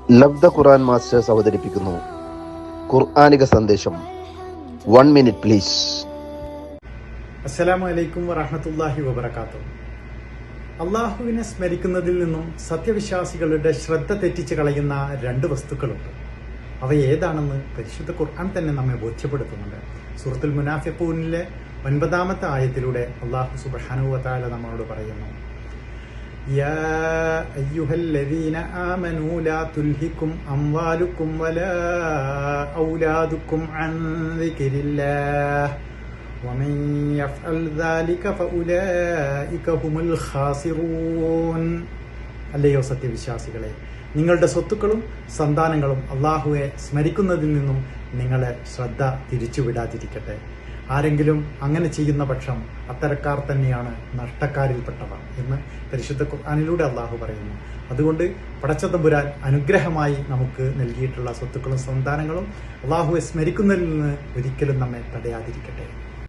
ലബ്ധ ഖുർആൻ masters അവതരിപ്പിക്കുന്നു ഖുർആനിക സന്ദേശം. 1 minute please. അസ്സലാമു അലൈക്കും വറഹ്മത്തുള്ളാഹി വബറകാതുഹു. അള്ളാഹുവിനെ സ്മരിക്കുന്നതിൽ നിന്നും സത്യവിശ്വാസികളുടെ ശ്രദ്ധ തെറ്റിച്ച് കളയുന്ന 2 വസ്തുക്കളുണ്ട്. അവ ഏതാണെന്ന് പരിശുദ്ധ ഖുർആൻ തന്നെ നമ്മെ ബോധ്യപ്പെടുത്തുന്നുണ്ട്. സൂറത്തുൽ മുനാഫിഖൂനിലെ 9-ാമത്തെ ആയത്തിലൂടെ അള്ളാഹു സുബ്ഹാനഹു വ തആല നമ്മളോട് പറയുന്നു, യാ അയ്യുഹല്ലദീന ആമനൂ ലാ തുൽഹികും അംവാലുകും വലാ ഔലാദുകും അൻ ദിക്രില്ലാഹ് വമൻ യഫ്അൽ ദാലിക ഫഉലൈക ഹുമുൽ ഖാസിറൂൻ. അല്ലയോ സത്യവിശ്വാസികളെ, നിങ്ങളുടെ സ്വത്തുക്കളും സന്താനങ്ങളും അള്ളാഹുവെ സ്മരിക്കുന്നതിൽ നിന്നും നിങ്ങളെ ശ്രദ്ധ തിരിച്ചുവിടാതിരിക്കട്ടെ. ആരെങ്കിലും അങ്ങനെ ചെയ്യുന്ന പക്ഷം അത്തരക്കാർ തന്നെയാണ് നഷ്ടക്കാരിൽപ്പെട്ടവർ എന്ന് പരിശുദ്ധ ഖുർആനിലൂടെ അള്ളാഹു പറയുന്നു. അതുകൊണ്ട് പടച്ചതമ്പുരാൻ അനുഗ്രഹമായി നമുക്ക് നൽകിയിട്ടുള്ള സ്വത്തുക്കളും സന്താനങ്ങളും അള്ളാഹുവെ സ്മരിക്കുന്നതിൽ നിന്ന് ഒരിക്കലും നമ്മെ തടയാതിരിക്കട്ടെ.